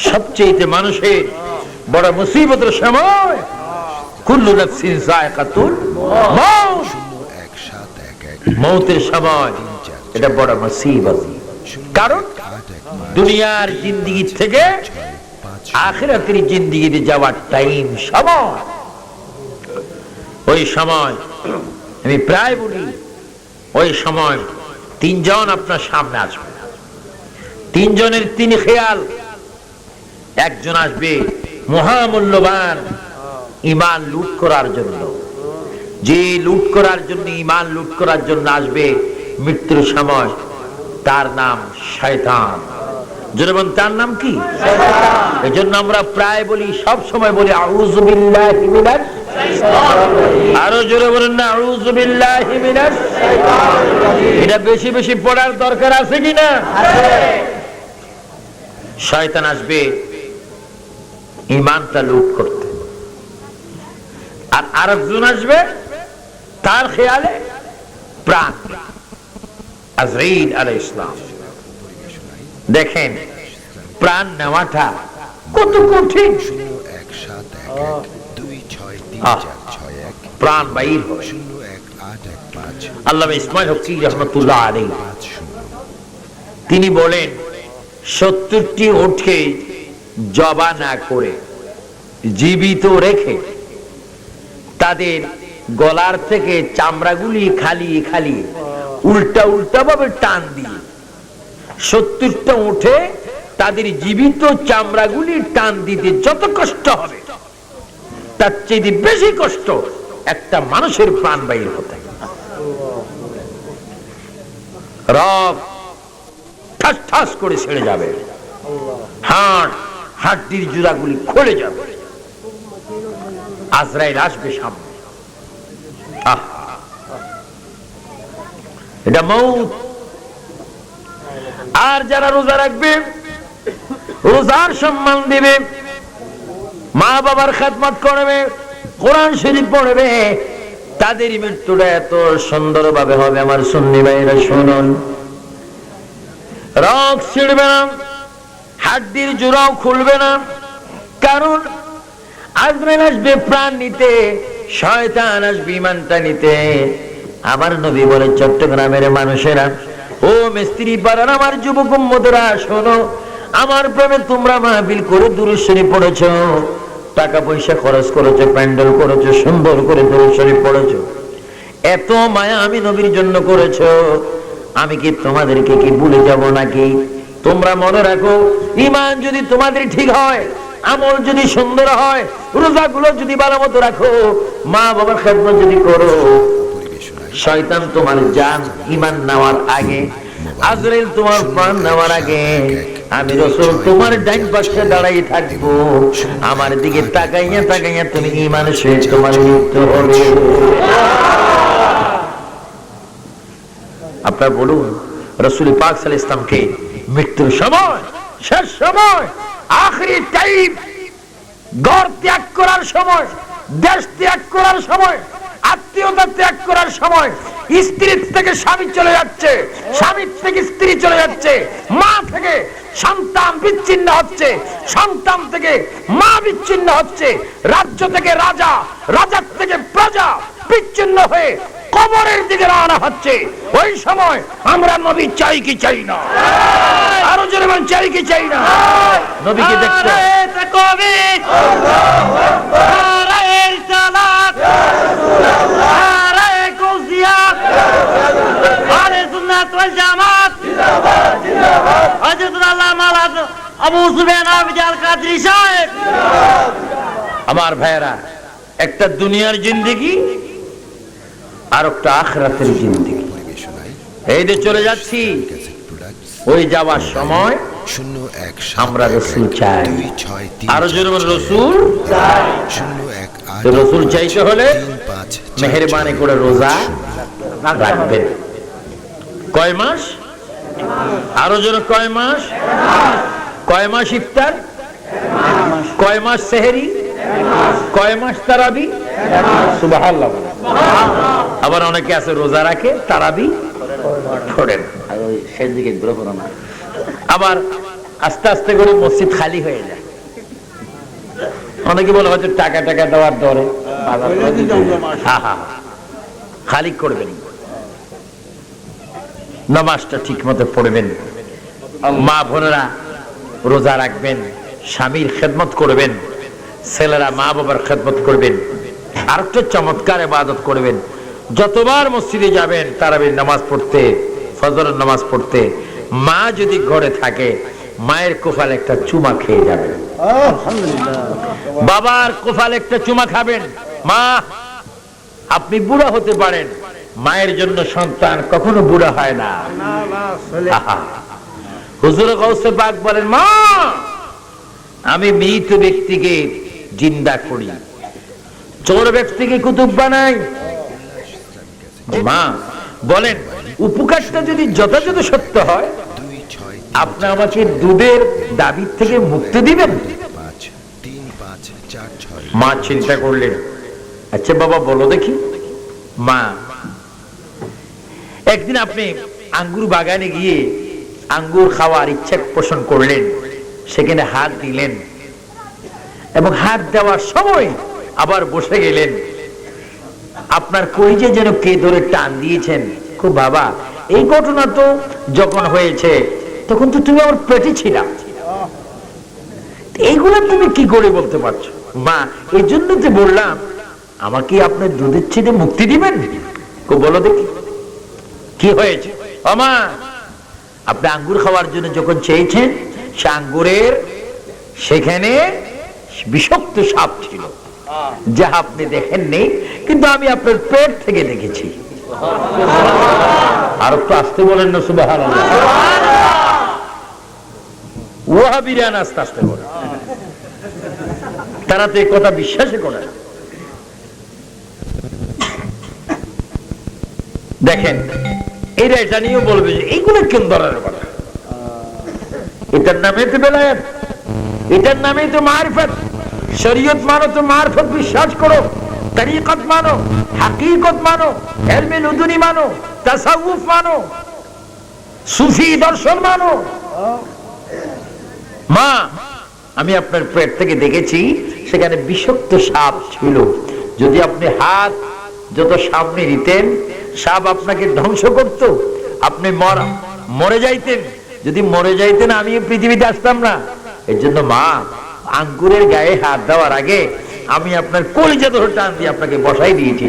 সবচেয়ে মানুষের বড় মুসিবতের সময় কুল্লু নাফসিন যায়কাতুল মউত, মৌতের সময় এটা বড় মুসিবত। কারণ দুনিয়ার জিন্দেগি থেকে আখিরাতের জিন্দেগিতে যাওয়ার টাইম, সময়। ওই সময় আমি প্রায় বলি, ওই সময় তিনজন আপনার সামনে আসবে, তিনজনের তিন খেয়াল। একজন আসবে মহামূল্যবান ঈমান লুট করার জন্য, যে লুট করার জন্য, ঈমান লুট করার জন্য আসবে মৃত্যুর সময়, তার নাম শয়তান। যেমন তার নাম কি? এজন্য আমরা প্রায় বলি, সব সময় বলি আউযু বিল্লাহি মিনাশ শাইতানির। আরো জোরে বলেন না, আউযু বিল্লাহি মিনাশ শাইতানির। এটা বেশি বেশি পড়ার দরকার আছে কিনা? আছে। শয়তান আসবে ঈমানটা লুট করতে, আর আরেকজন আসবে তার খেয়ালে প্রাণ, আজরাইল আলাইহিস সালাম। দেখেন প্রাণ নেওয়াটা কত কঠিন। প্রাণ বাইর হয়। আল্লামা ইসমাইল হক রাহমাতুল্লাহ আলাইহি তিনি বলেন, 70টি উটকে জবা না করে জীবিত রেখে তাদের গলার থেকে চামড়াগুলি খালিয়ে খালিয়ে উল্টা উল্টা ভাবে টান দিয়ে 70টা উঠে তাদের জীবিত চামড়াগুলি টান দিতে যত কষ্ট হবে, তার চেয়ে বেশি কষ্ট একটা মানুষের প্রাণ বাইর হতে। রব ঠাস ঠাস করে ছেড়ে যাবে, হাড্ডির জোড়াগুলি খুলে যাবে, আজরাইল আসবে সামনে। এটা মউত। আর যারা রোজা রাখবে, রোজার সম্মান দিবে, মা বাবার খেদমত করবে, কোরআন শরীফ পড়বে, তাদের মৃত্যুটা এত সুন্দর ভাবে হবে। আমার সুন্নি ভাইরা শুনুন, রগ ছিড়বে না, হাড্ডির জোড়াও খুলবে না। কারণ আজরাইল আসবে প্রাণ নিতে, শয়তান আসবে ঈমানটা নিতে। আমার নবী বলে, চট্টগ্রামের মানুষেরা, ও মিস্ত্রি পাড়ার আমার যুবক উম্মতরা, শোনো, আমার প্রেমে তোমরা মাহফিল করে দুরূদ শরীফ পড়েছো, টাকা পয়সা খরচ করেছো, প্যান্ডেল করেছো, সুন্দর করে দুরূদ শরীফ পড়েছো, এত মায়া আমি নবীর জন্য করেছো, আমি কি তোমাদেরকে কি ভুলে যাব নাকি? তোমরা মনে রাখো, ঈমান যদি তোমাদের ঠিক হয়, আমল যদি সুন্দর হয়, রোজাগুলো যদি ভালো মতো রাখো, মা বাবার খেদমত যদি করো, শয়তান তোমার জান ঈমান নেওয়ার আগে, আজরাইল তোমার প্রাণ নেওয়ার আগে, আমি রাসূল তোমার ডান পাশে দাঁড়াই থাকবো। আমার দিকে তাকাইয়া তাকাইয়া তুমি ঈমান শেষ, তোমার মৃত্যু হবে। আপনারা বলুন, রাসূল পাক সাল্লাল্লাহু আলাইহি ওয়াসাল্লামকে মৃত্যুর সময়, শেষ সময়, আখেরি টাইম, ঘর ত্যাগ করার সময়, দেশ ত্যাগ করার সময়, আত্মীয়তা ত্যাগ করার সময়, স্ত্রী থেকে স্বামী চলে যাচ্ছে, স্বামী থেকে স্ত্রী চলে যাচ্ছে, মা থেকে সন্তান বিচ্ছিন্ন হচ্ছে, সন্তান থেকে মা বিচ্ছিন্ন হচ্ছে, রাজ্য থেকে রাজা, রাজার থেকে প্রজা বিচ্ছিন্ন হয়ে কবরের দিকে রওনা হচ্ছে। ওই সময় আমরা নবী চাই কি চাই না? আরো জোরে বলেন, চাই কি চাই না? নবীকে দেখতে আমার ভাইয়েরা, একটা দুনিয়ার জিন্দেগি আর একটা আখিরাতের জিন্দেগি, এই যে চলে যাচ্ছি, ওই যাওয়ার সময় আমরা রাসূল চাই। আরো জোরে বলেন, রাসূল চাই। রাসূল চাইতে হলে মেহেরবানি করে রোজা রাখবেন। কয় মাস? আরো জোরে, কয় মাস? কয় মাস ইফতার? কয় মাস সেহরি? কয় মাস তারাবি? সুবহানাল্লাহ। আবার অনেকে আছে রোজা রাখে, তারাবি পড়েন, শেষ দিকে গ্রহ না। আবার আস্তে আস্তে করে মসজিদ খালি হয়ে যায়। অনেকে বলে হয়তো টাকা টাকা দেওয়ার দরে খালি করবেন, নামাজটা ঠিক মতো পড়বেন, মা বোনেরা রোজা রাখবেন, স্বামীর খেদমত করবেন, ছেলেরা মা বাবার খেদমত করবেন, আর একটা চমৎকার ইবাদত করবেন। যতবার মসজিদে যাবেন তারাবির নামাজ পড়তে, ফজরের নামাজ পড়তে, মা যদি ঘরে থাকে মায়ের কোফাল একটা চুমা খেয়ে যাবেন, বাবার কোফাল একটা চুমা খাবেন। মা, আপনি বুড়া হতে পারেন, মায়ের জন্য সন্তান কখনো বুড়া হয় না। হুজুর গাউসে পাক বলেন, মা আমি মৃত ব্যক্তিকে জিন্দা করি, চোর ব্যক্তিকে কুতুব বানাই। মা বলেন, উপকারটা যদি যথাযথ সত্য হয়, আপনি আমাকে দুধের দাবির থেকে মুক্তি দিবেন? মা চিন্তা করলেন, আচ্ছা বাবা বলো দেখি। মা, একদিন আপনি আঙ্গুর বাগানে গিয়ে আঙ্গুর খাওয়ার ইচ্ছা পোষণ করলেন, সেখানে হাত দিলেন এবং হাত দেওয়ার সময় আবার বসে গেলেন। আপনার কলিজা যেন কে ধরে টান দিয়েছেন। খুব বাবা, এই ঘটনা তো যখন হয়েছে তখন তো তুমি আমার পেটে ছিলা, এইগুলা তুমি কি করে বলতে পারছো? মা, এই জন্য তো বললাম আমাকে আপনার দুধের ছেড়ে মুক্তি দিবেন। বলো দেখি কি হয়েছে। ও মা, আপনি আঙ্গুর খাওয়ার জন্য যখন চেয়েছেন, সে আঙ্গুরের সেখানে বিষাক্ত সাপ ছিল, যা আপনি দেখেননি, কিন্তু আমি আপনার পেট থেকে দেখেছি। আর একটু আসতে বলেন না সুবহানাল্লাহ। ওয়াহাবিরা আস্তে আস্তে বলে, তারা তো এই কথা বিশ্বাসই করে। দেখেন, এরা এটা নিয়েও বলবে যে এইগুলো কেন ধরনের কথা। এটার নামে তো বেলায়েত, এটার নামে তো মারিফত। শরীয়ত মানো তো মারিফত বিশ্বাস করো, তরিকত মানো, হাকিকত মানো, ইলমে লুদুনি মানো, তাসাউফ মানো, সুফি দর্শন মানো। মা, আমি আপনার পেট থেকে দেখেছি সেখানে বিষাক্ত সাপ ছিল। যদি আপনি হাত যত সামনে দিতেন, সাপ আপনাকে ধ্বংস করত, আপনি মরে যাইতেন। যদি মরে যাইতেন আমি পৃথিবীতে আসতাম না। এর জন্য মা, আঙ্গুরের গায়ে হাত দেওয়ার আগে আমি আপনার কলিজা ধরে টান দিয়ে আপনাকে বসাই দিয়েছি।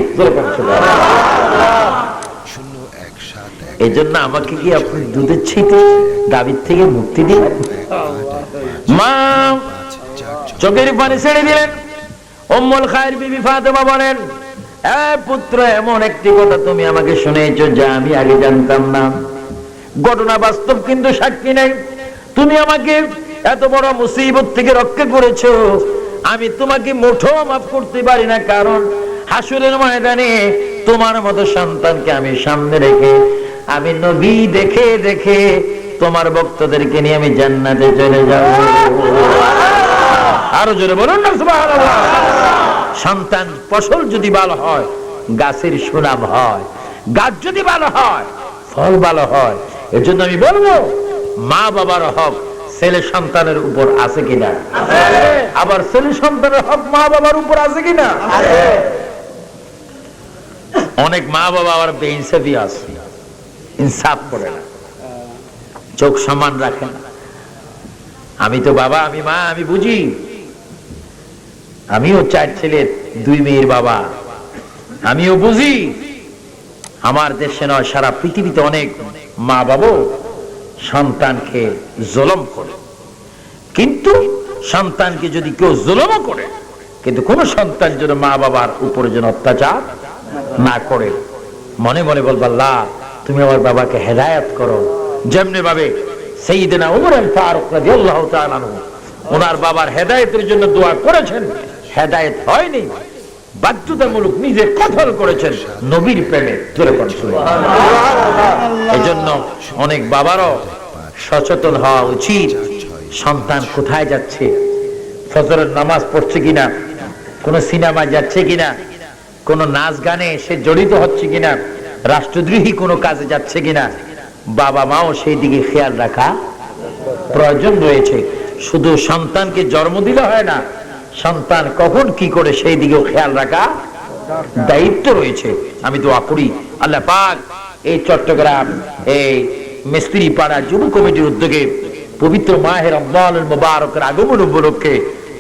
এই জন্য আমাকে কি আপনি দুধের ছিটে দাবির থেকে মুক্তি দিলেন? মা চোখের পানি ছেড়ে দিলেন। উম্মুল খায়ের বিবি ফাতেমা বলেন, এ পুত্র, এমন একটি কথা তুমি আমাকে শুনেছো যা আমি আগে জানতাম না। ঘটনা বাস্তব, কিন্তু সাক্ষী নাই। তুমি আমাকে এত বড় মুসিবত থেকে রক্ষা করেছো, আমি তোমাকে মুঠো মাফ করতে পারি না। কারণ হাসরের ময়দানে তোমার মতো সন্তানকে আমি সামনে রেখে আমি নবী দেখে দেখে তোমার ভক্তদেরকে নিয়ে আমি জান্নাতে চলে যাব। আরো জোরে বলুন না সুবহানাল্লাহ। সন্তান ফসল যদি ভালো হয়, গাছের সুনাম হয়, গাছ যদি ভালো হয়, ফল ভালো হয়। এর জন্য আমি বলবো, মা বাবার হক ছেলে সন্তানের উপর আছে কিনা, আবার ছেলে সন্তানের হক মা বাবার উপর আছে কিনা। অনেক মা বাবা আবার বেইনসাফি আছে, ইনসাফ করে না, চোখ সমান রাখে না। আমি তো বাবা, আমি মা, আমি বুঝি। আমিও 4 ছেলে 2 মেয়ের বাবা, আমিও বুঝি। আমার দেশে নয়, সারা পৃথিবীতে অনেক মা বাবা সন্তানকে জুলুম করে। কিন্তু সন্তানকে যদি কেউ জুলুম করে, কিন্তু কোন সন্তান যেন মা বাবার উপরে যেন অত্যাচার না করে, মনে মনে বলবো, আল্লাহ তুমি আমার বাবাকে হেদায়েত করো। যেমনি ভাবে সাইয়েদনা ওমর আল ফারুক রাদিয়াল্লাহু তাআলা আনহু ওনার বাবার হেদায়েতের জন্য দোয়া করেছেন, হেদায়েত হয়নি, বাধ্যতামূলক নিজে কতল করেছেন নবীর প্রেমে। এজন্য অনেক বাবারও সচেতন হওয়া উচিত। সন্তান কোথায় যাচ্ছে, ফজরের নামাজ পড়ছে কিনা, কোন সিনেমায় যাচ্ছে কিনা, কোন নাচ গানে সে জড়িত হচ্ছে কিনা, রাষ্ট্রদ্রোহী কোন কাজে যাচ্ছে কিনা, বাবা মাও সেই দিকে খেয়াল রাখা প্রয়োজন রয়েছে। শুধু সন্তানকে জন্ম দিলে হয় না, সন্তান কখন কি করে সেই দিকেও খেয়াল রাখা দায়িত্ব রয়েছে। আমি দোয়া করি আল্লাহ পাক এই চট্টগ্রাম এই মিস্ত্রি পাড়া যুব কমিটির উদ্যোগে পবিত্র মাহে রমজানুল মুবারকের আগমন উপলক্ষে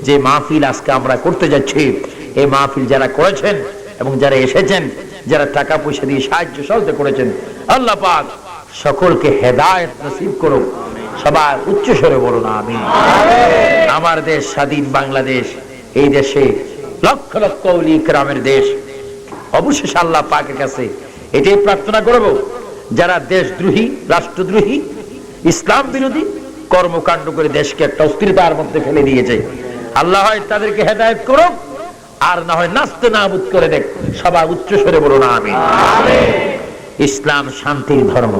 যে মাহফিল আজকে আমরা করতে যাচ্ছি, এই মাহফিল যারা করেছেন এবং যারা এসেছেন, যারা টাকা পয়সা দিয়ে সাহায্য সহযোগিতা করেছেন, আল্লাহ পাক সকলকে হেদায়েত নসিব করুক। সবাই উচ্চ স্বরে বলুন আমিন। আমার দেশ স্বাধীন বাংলাদেশ, এই দেশে লক্ষ লক্ষ ওলি কেরামের দেশ। অবশেষে আল্লাহ পাকের কাছে এটাই প্রার্থনা করব, যারা দেশদ্রোহী, রাষ্ট্রদ্রোহী, ইসলাম বিরোধী কর্মকাণ্ড করে দেশকে একটা অস্থিরতার মধ্যে ফেলে দিয়েছে, আল্লাহ হয় তাদেরকে হেদায়েত করুক, আর না হয় নাস্তে নাবুদ করে দেখ। সবাই উচ্চ স্বরে বলুন আমিন। ইসলাম শান্তির ধর্ম।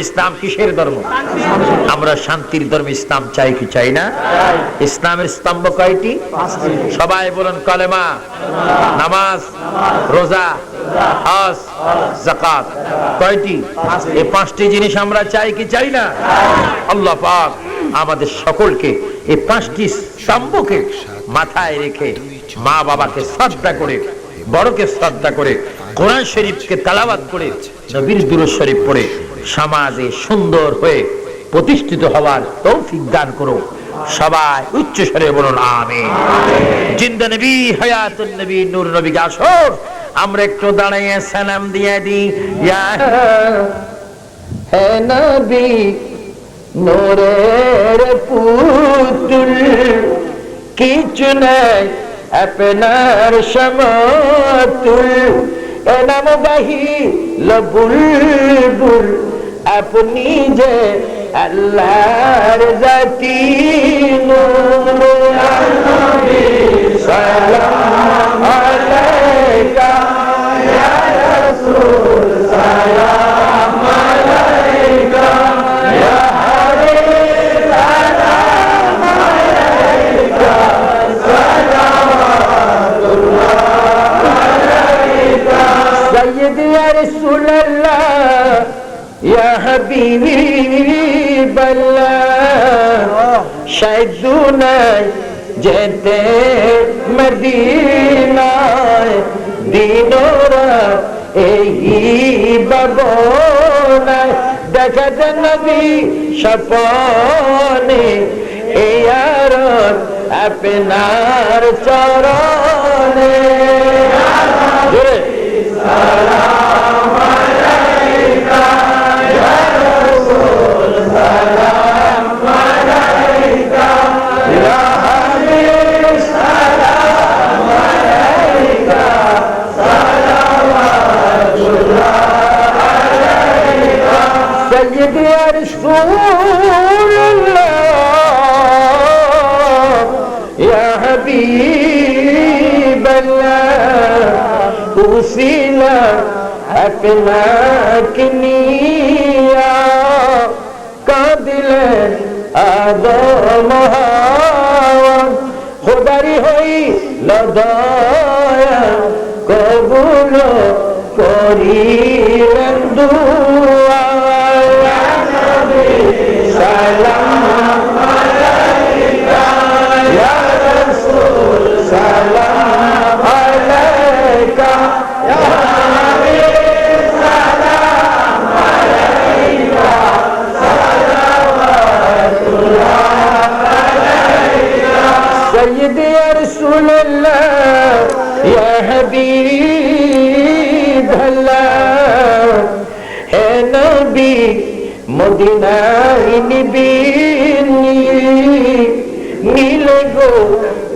ইসলাম কিসের ধর্ম? আমরা শান্তির ধর্ম। ইসলাম চাই কি চাই না? ইসলামের স্তম্ভ কয়টি? সবাই বলুন কালেমা, নামাজ, রোজা, হজ, যাকাত। কয়টি? এই পাঁচটি জিনিস আমরা চাই কি চাই না? আল্লাহ পাক আমাদের সকলকে এই পাঁচটি স্তম্ভকে মাথায় রেখে মা বাবাকে শ্রদ্ধা করে, বড়কে শ্রদ্ধা করে, কোরআন শরীফকে তেলাওয়াত করে, নবীর দুরূদ শরীফ পড়ে সমাজে সুন্দর হয়ে প্রতিষ্ঠিত হওয়ার তৌফিক দান করো। সবাই উচ্চ স্বরে বলুন আমিন। জিন্দা নবী, হায়াতুন নবী, নূর নবীকে আসর আমরা একটু দাঁড়িয়ে সালাম দিয়ে দিই। ইয়া হে নবী নূরের পুতুল, কিছু নাই আপনার সমতুল, এ নাম বাহি বুলবুল, আপনি যে আল্লাহর জাতি। সালাম আলাইকা ইয়া রাসূল, সালাম আলাইকা ইয়া হাবিব, সালাম আলাইকা, সালাওয়াতুল্লাহ আলাইকা সাইয়্যিদি ইয়া রাসূলুল্লাহ ইয়া হাবিবাল্লাহ। শাইদুনায় যেতে মদিনায়, দিনরা এই বাবনায়, দেখাতে নবী স্বপনে, এই আরত আপনার চরণে। সালাম আলাইকা ইয়া রাসূল, সালাম আলাইকা ইয়া হাবিব, সালাম আলাইকা, সালাওয়াতুল্লাহ আলাইকা সাইয়্যিদি ইয়া রাসূলুল্লাহ ইয়া হাবিবাল্লাহ। উসিলা আপনাকে নিয়া কাঁদিলেন আদম হাওয়া, খোদারি হইল দয়া, কবুল করিলেন দুআ। ইয়া নবী সালাম আলাইকা ইয়া রাসূল, সালাম আলাইকা ইয়া হাবিব, সালাম আলাইকা, সালাওয়াতুল্লাহ আলাইকা সাইয়্যিদি ইয়া রাসূলুল্লাহ ইয়া হাবিবাল্লাহ। হে নবী মদিনায় নিবিনি, নিলে গো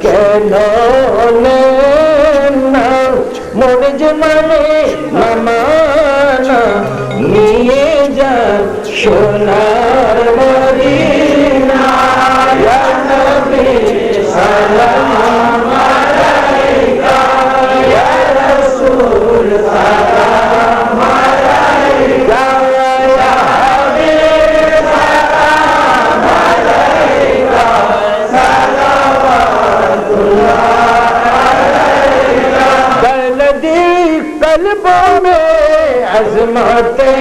কেন না, মনে যে মানে মামানা, নিয়ে যান সোনার মদিনা। ইয়া নবী সালাম আলাইকা ইয়া রাসূল, সালাম আলাইকা ইয়া হাবিব, সালাম আলাইকা, সালাওয়াতুল্লাহ আলাইকা। बलदी कल्बों में अज़मते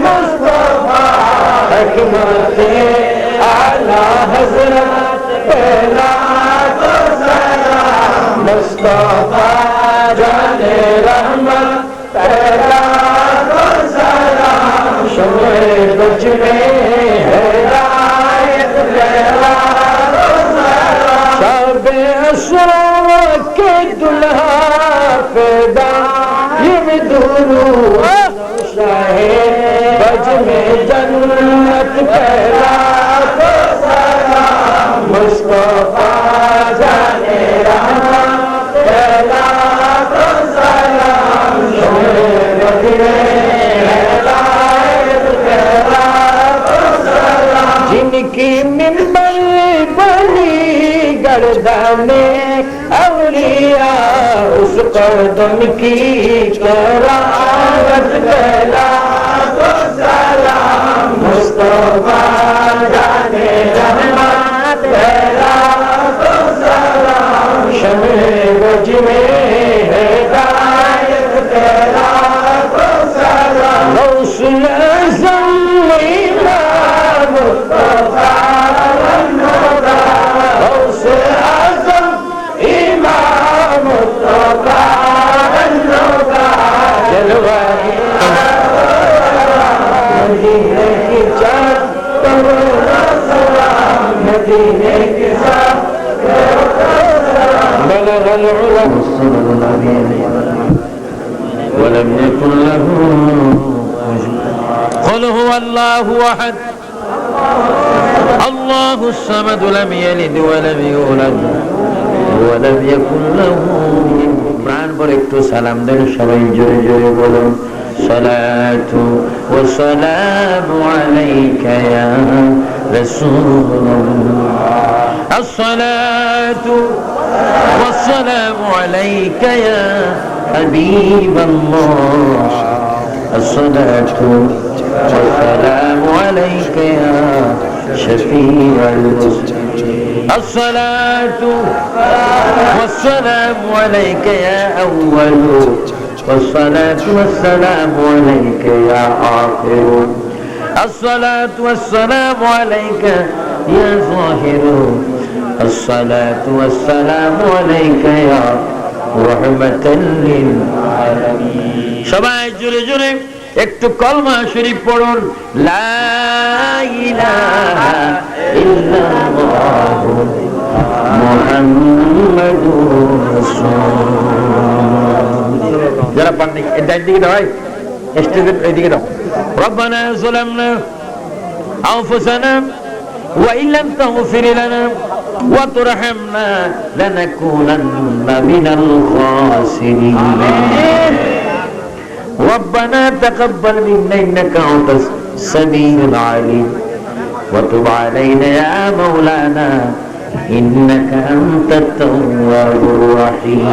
मुस्तफ़ा, हिकमते आला हजरत पहला तो सलाम मुस्तफा जाने रहमत पहला तो सलाम शम्मे बज में हिदायत पहला तो सलाम शाबे असरा के दुल्हा पैदा ये में दुरूद शाहे बज में जन्नत पहला तो सलाम मुस्तफा जाने रहमत पहला तो सलाम शम्मे बज में हिदायत पहला तो सलाम जिनकी मिंबर बनी गर्दाने औलिया उस कदम की करामत पहला तो सलाम मुस्तफा जाने रहमत पहला तो सलाम शम्मे बज में हिदायत पहला तो सलाम गौसुल आज़म इमाम मुस्तफा गौसुल आज़म इमाम मुस्तफा जलवाए मदीने की चाँद मदीने के साथ बलग العلا ولم يكن له قل هو الله أحد الله الصمد لم يلد ولم يولد ولم يكن له প্রাণ ভরে একটু সালাম দেন সবাই জোরে জোরে বলুন সালাতু ওয়া সালামু আলাইকা ইয়া রাসূলুল্লাহ আসসালাতু ওয়া সালামু আলাইকা ইয়া হাবিবাল্লাহ আসসালাতু ওয়া সালামু আলাইকা ইয়া শফিউল মুসলিমিন আসসালাতু والسلام عليك يا أول والصلاة والسلام عليك يا آخر الصلاة والسلام عليك يا ظاهر الصلاة والسلام عليك يا رحمة للعالمين সবাই জোরে জোরে একটু কলমা শরীফ পড়ুন লা ইলাহা ইল্লাল্লাহ মুহাম্মাদুর রাসূলুল্লাহ যারা পান্ডিক এটাই দিকে দাও ভাই স্টেজের এইদিকে দাও রব্বানা যালামনা আনফুসানা ওয়া ইন লাম তাগফির লানা ওয়া তুরহামনা লানাকুনান্না মিনাল খাসিরিন ربنا تقبل منا إنك أنت السميع العليم وتب علينا يا مولانا إنك أنت التواب الرحيم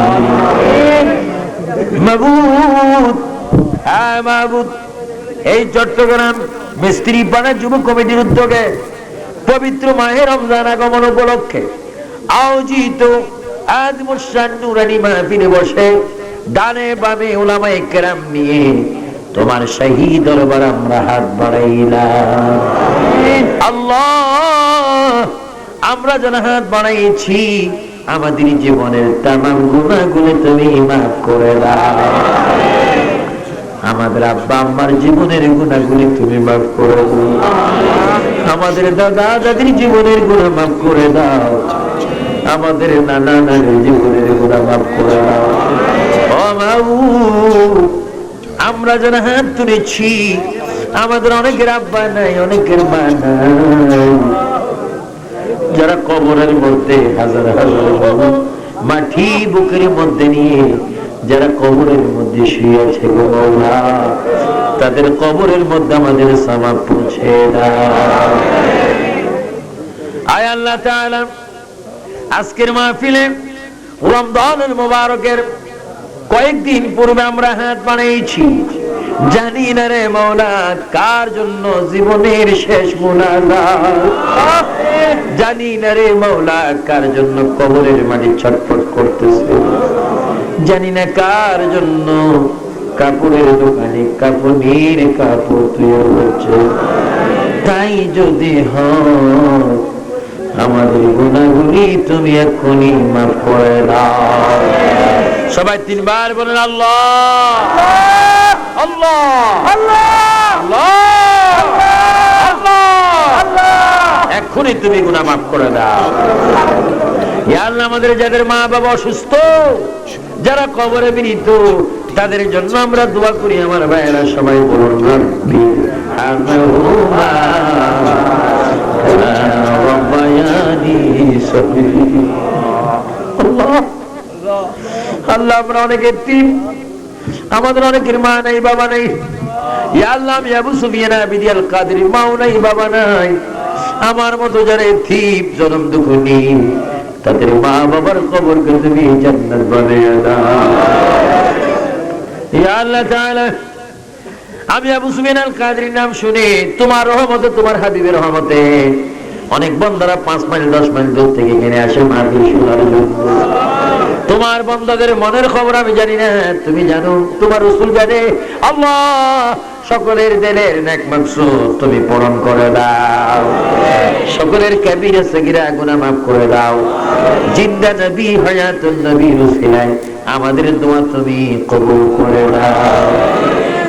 মাবুদ হ্যাঁ মাবুদ এই চট্টগ্রাম মিস্ত্রি পাড়া যুব কমিটির উদ্যোগে পবিত্র মাহে রমজান আগমন উপলক্ষে আয়োজিত আজ মুশান নুরানি মাহফিলে বসে ডানে বামে উলামায়ে কেরাম নিয়ে তোমার শাহী দরবার আমরা হাত বাড়াইলাম আল্লাহ আমরা যারা হাত বাড়াইছি আমাদের জীবনের তামাম গুনাহগুলো তুমি মাফ করে দাও আমাদের আব্বা আম্মার জীবনের গুনাহগুলো তুমি মাফ করে দাও আমাদের দাদা দাদির জীবনের গুনাহ মাফ করে দাও আমাদের নানা নানির জীবনের গুনাহ মাফ করে দাও ও মাওলানা আমরা যারা হাত তুলেছি আমাদের অনেকের আব্বা নাই অনেকের মা নাই যারা কবরের মধ্যে হাজার হাজার মাটি বুকের মধ্যে নিয়ে যারা কবরের মধ্যে শুয়ে আছে গো মাওলা তাদের কবরের মধ্যে আমাদের সওয়াব পৌঁছে দাও আয় আল্লাহ তাআলা আজকের মাহফিলে রমজানুল মুবারকের কয়েকদিন পূর্বে আমরা হাত বাড়িয়েছি জানি না রে মাওলা কার জন্য জীবনের শেষ মুনাজাত জানি না রে মাওলা কার জন্য কবরের মাটি ছটফট করতেছে জানি না কার জন্য কাপড়ের দোকানে কাপড়ের কাপড় তৈরি হচ্ছে ও তাই যদি হয় আমাদের গুনাহগুলি তুমি এক্ষুনি মাফ করে দাও। সবাই তিনবার বলেন আল্লাহ আল্লাহ আল্লাহ আল্লাহ, এক্ষুনি তুমি গুনাহ মাফ করে দাও। ইয়া আল্লাহ, আমাদের যাদের মা বাবা অসুস্থ, যারা কবরে বিনীত, তাদের জন্য আমরা দোয়া করি। আমার ভাইয়েরা সবাই বলুন রব্বি আরহামহুমা কামা রাব্বায়ানি সগীরা। আল্লাহ আল্লাহ, আমরা অনেক এতিম, আমাদের অনেকের মা নাই বাবা নাই। ইয়া আল্লাহ, আমি আবু সুফিয়ান আবিদি আল কাদেরী, মাও নাই বাবা নাই। আমার মতো যারা এতিম, জনম দুঃখী, তাদের মা বাবার কবরকে তুমি জান্নাত বানিয়ে দাও। ইয়া আল্লাহ তাআলা, আমি আবু সুফিয়ান আল কাদেরীর নাম শুনে তোমার রহমতে, তোমার হাবিবের রহমতে অনেক বান্দারা 5 মাইল 10 মাইল দূর থেকে এখানে আসে মাহফিল শোনার জন্য। তোমার বান্দাদের মনের খবর আমি জানি না, তুমি জানো, তোমার রাসূল জানে। আল্লাহ, সকলের দিলের নেক মাকসুদ তুমি পূরণ করে দাও। সকলের কাবীরা সগীরা গুনাহ মাফ করে দাও। জিন্দা নবী, হায়াতুন নবী রসুলাই আমাদের দোয়া তুমি কবুল করে দাও।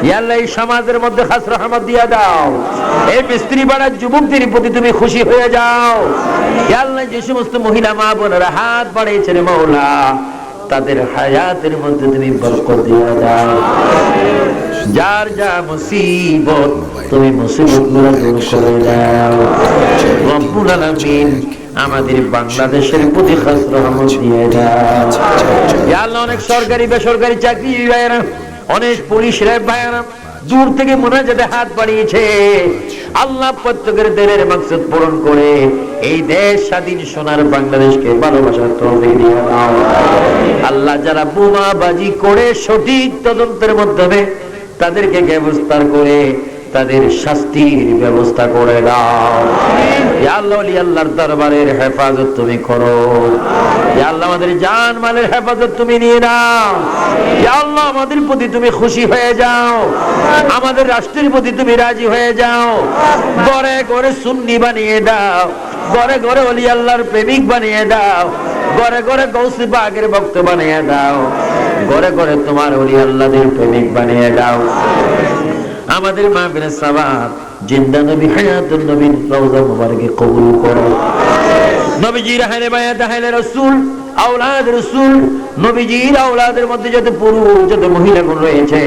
ইয়া আল্লাহ, এই সমাজের মধ্যে খাস রহমত দিয়া দাও। এই মিস্ত্রি পাড়ার যুবকদের প্রতি তুমি খুশি হয়ে যাও। ইয়া আল্লাহ, যে সমস্ত মহিলা মা বোনেরা হাত বাড়িয়েছেন মাওলা, তাদের হায়াতের মধ্যে তুমি বরকত দিয়া দাও। যার যা মুসিবত, তুমি মুসিবতগুলো দূর করে দাও। রব্বুল আলামিন, আমাদের বাংলাদেশের প্রতি খাস রহমত দিয়ে দাও। ইয়া আল্লাহ, অনেক সরকারি বেসরকারি চাকরি ভাইয়েরা, অনেক পুলিশ র্যাব ভাইয়েরা দূর থেকে মুনাজাতে হাত বাড়িয়েছে। আল্লাহ, প্রত্যেকের দিলের মাকসুদ পূরণ করে এই দেশ স্বাধীন সোনার বাংলাদেশকে ভালোবাসার তৌফিক দিয়ে দাও। আল্লাহ, যারা বোমাবাজি করে সঠিক তদন্তের মাধ্যমে তাদেরকে গ্রেফতার করে তাদের শাস্তির ব্যবস্থা করে দাও। ইয়া আল্লাহ, ওলি আল্লাহর দরবারের হেফাজত তুমি করো। ইয়া আল্লাহ, আমাদের জান মালের হেফাজত তুমি নিয়ে নাও। ইয়া আল্লাহ, আমাদের প্রতি তুমি খুশি হয়ে যাও। আমাদের রাষ্ট্রের প্রতি তুমি রাজি হয়ে যাও। ঘরে ঘরে সুন্নি বানিয়ে দাও, ঘরে ঘরে ওলি আল্লাহর প্রেমিক বানিয়ে দাও, ঘরে ঘরে গৌসে পাকের ভক্ত বানিয়ে দাও, ঘরে ঘরে তোমার ওলি আল্লাহদের প্রেমিক বানিয়ে দাও। আমাদের মাহফিলের সওয়াব জিন্দা নবী হায়াতুন নবীর রওজা মুবারকে কবুল করো। নবীজির আহলে বায়াত, আহলে রাসূল, আওলাদ রাসূল, নবীজির আওলাদের মধ্যে যত পুরুষ, যত মহিলাগণ রয়েছে,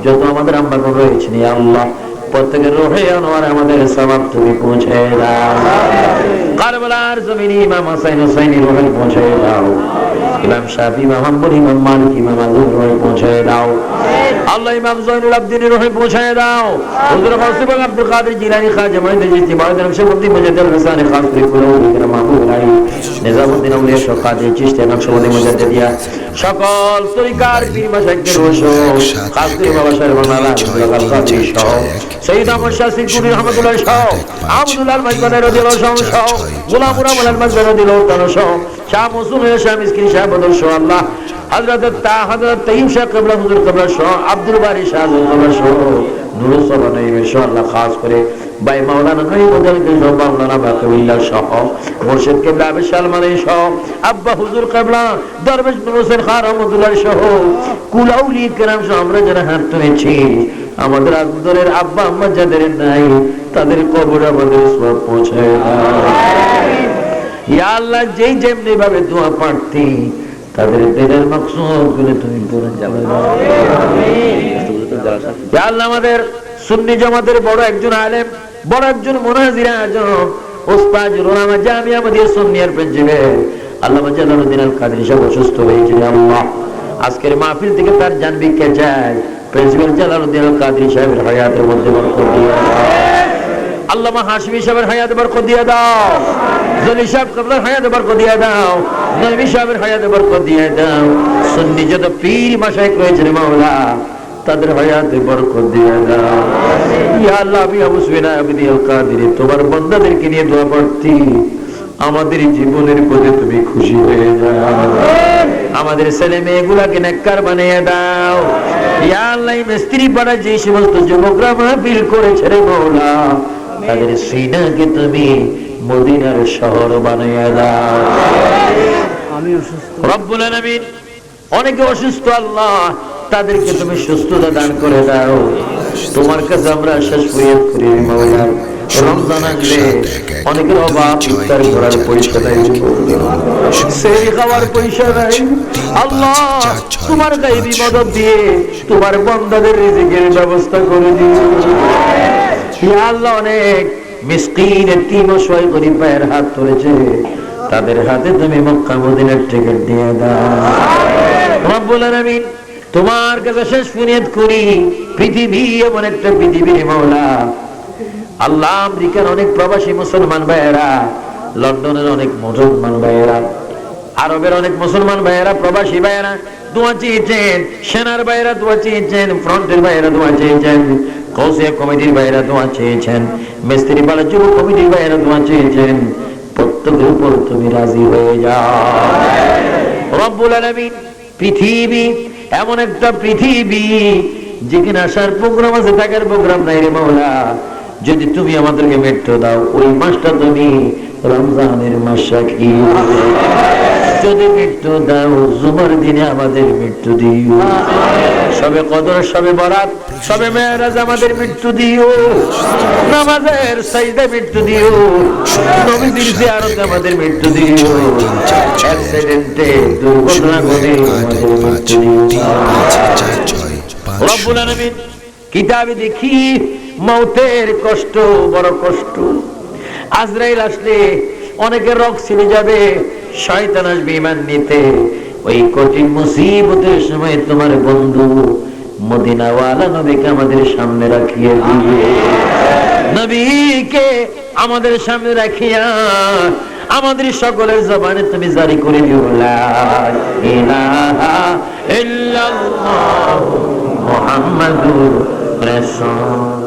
যত আমাদের আম্মাগণ রয়েছে, ইয়া আল্লাহ, প্রত্যেকের রূহে আনোয়ার আমাদের সওয়াব তুমি পৌঁছে দাও। কারবালার জমিনে ইমাম হাসান হুসাইনের রূহে পৌঁছে দাও। ইমাম শাফি, ইমাম হাম্বলি, ইমাম মালিক, ইমাম আজুর রূহে পৌঁছে দাও। আল্লাহ, ইমাম জয়নুল আবদিনের রূহে পৌঁছে দাও। হুজুর গাউসুল আব্দুল কাদের জিলানী, খাজা মুঈনুদ্দিন চিশতি, মাওলানা নকশবন্দি, মুজাদ্দিদ হাসান খাস করে পুরো বিক্রম মাহবুব আলী, নিজামউদ্দিন আউলিয়া শাহ কাদের চিশতি, নকশবন্দি মুজাদ্দিদিয়া, সকল তরিকার পীর মাশায়েখদের রূহ খাস করে বাবা সাহেব মাওলানা আব্দুল কাদের শাহ, সৈয়দ আহমদ শাহ সিদ্দিকী রহমাতুল্লাহ শাহ, আব্দুল্লাহ মাইকানের রাদিয়াল্লাহু শাহ, গোলামুর রহমান মাইকানের রাদিয়াল্লাহু শাহ, শাহ মৌসুম শাহ মিসকিন শাহ বদর শাহ, আল্লাহ হযরত তাইয়্যিব শাহ কিবলা হুজুর কিবলা শাহ, আব্দুল বারী শাহ কিবলা শাহ, নুরুস সালানাই ইনশাআল্লাহ, খাস করে ভাই মাওলানা নঈমুদ্দিন শাহ, মাওলানা বাকিউল্লাহ শাহ, মুর্শিদ কিবলা আবি সালমানী শাহ, আব্বা হুজুর কিবলা দরবেশ নূর হোসেন খান রহমাতুল্লাহ শাহ, কুল আউলিয়া কেরাম শাহ, আমরা যারা হাত তুলেছি, আমাদের আদরের আব্বা আম্মা যাদের নাই, তাদের কবর আমাদের সওয়াব পৌঁছে দাও। ইয়া আল্লাহ, যেই যেমনি ভাবে দোয়া পাঠতি, তাদের দিলের মাকসুদ গুলো তুমি পূরণ করে দাও। ইয়া আল্লাহ, আমাদের সুন্নি জামাতের বড় একজন আলেম, বড় একজন মুনাজির আজম, উস্তাদুল উলামা জামিয়া মাদিয়া সুন্নিয়ার প্রিন্সিপাল আল্লামা জালালউদ্দিন আল কাদেরী সাহেব অসুস্থ হয়েছে। আল্লাহ, আজকের মাহফিল থেকে তার জান ভিক্ষা চাই। প্রিন্সিপাল জালালউদ্দিন আল কাদেরী সাহেবের হায়াতের মধ্যে বরকত দিয়ে দাও। আল্লামা হাশমি সাহেবের হায়াতে বরকত দিয়ে দাও। জলি সাহেব কিবলার হায়াতে বরকত দিয়ে দাও। নবী সাহেবের হায়াতে বরকত দিয়ে দাও। সুন্নি যত পীর মাশায়েখ রয়েছেন মাওলা, তাদের হায়াতে বরকত দিয়ে দাও। ইয়া আল্লাহ, আমি আবু সুফিয়ান আবিদি আল কাদেরী তোমার বান্দাদেরকে নিয়ে দোয়া করছি, আমাদের জীবনের প্রতি তুমি খুশি হয়ে যাও। আমাদের ছেলে মেয়েগুলাকে নেককার বানিয়ে দাও। ইয়া আল্লাহ, মিস্ত্রি পাড়া যে সমস্ত যুবকরা মাহফিল করেছে রে মাওলা, তাদের সিনাকে তুমি মদিনার শহর বানাইয়া দাও। রব্বুল আলামিন অনেকে অসুস্থ আল্লাহ, তাদেরকে তুমি সুস্থতা দান করে দাও। তোমার কাছে আমরা শেষ ফরিয়াদ করি মাওলা, রমজান আসলে অনেকের অভাব, ইফতার করার পয়সা নাই, সেহরি খাওয়ার পয়সা নাই। আল্লাহ তোমার গায়বী মদদ দিয়ে তোমার বান্দাদের রিজিকের ব্যবস্থা করে দিও। ইয়া আল্লাহ, অনেক মিসকিন এতিম অসহায় গরিব ভাইয়ের হাত ধরেছে, তাদের হাতে তুমি মক্কা মদিনার টিকিট দিয়ে দাও। রব্বুল আলামিন তোমার কাছে শেষ ফরিয়াদ করি, পৃথিবী এমন একটা পৃথিবীর মাওলা আল্লাহ, আমেরিকার অনেক প্রবাসী মুসলমান ভাইয়েরা, লন্ডনের অনেক মুসলমান ভাইয়েরা, আরবের অনেক মুসলমান ভাইয়েরা, প্রবাসী ভাইয়েরা দোয়া চেয়েছেন, সেনার ভাইয়েরা দোয়া চেয়েছেন, ফ্রন্টের ভাইয়েরা দোয়া চেয়েছেন, কৌশিয়া কমিটির ভাইয়েরা দোয়া চেয়েছেন, মিস্ত্রি পাড়া যুব কমিটির ভাইয়েরা দোয়া চেয়েছেন। প্রত্যেকের উপর তুমি রাজি হয়ে যাও রব্বুল আলামিন। পৃথিবী এমন একটা পৃথিবী যেখানে আসার প্রোগ্রাম আছে, থাকার প্রোগ্রাম নাই রে মাওলা। যদি তুমি আমাদেরকে মৃত্যু দাও, ওই মাসটা তুমি রমজানের মাস রাখি। যদি মৃত্যু দাও, জুমার দিনে আমাদের মৃত্যু দিও। সবে কদর, সবে বরাত, সবে মেরাজ আমাদের মৃত্যু দিও। নামাজের সাজদায় মৃত্যু দিও। নবীর জিয়ারতে আমাদের মৃত্যু দিও। অ্যাক্সিডেন্টে, দুর্ঘটনা ঘটে আমাদের মৃত্যু দিও। রব্বুল আলামিন কিতাবে দেখি মৌতের কষ্ট, বড় কষ্ট। আজরাইল আসলে অনেকের রক ছিঁড়ে যাবে, শয়তান আসবে ঈমান নিতে। ওই কঠিন মুসিবতের সময় তোমার বন্ধু মদিনাওয়ালা নবীকে আমাদের সামনে রাখিয়ে দিবে। নবীকে আমাদের সামনে রাখিয়া আমাদের সকলের জবানে তুমি জারি করে দিও, লা ইলাহা ইল্লাল্লাহ মুহাম্মাদুর রাসূল।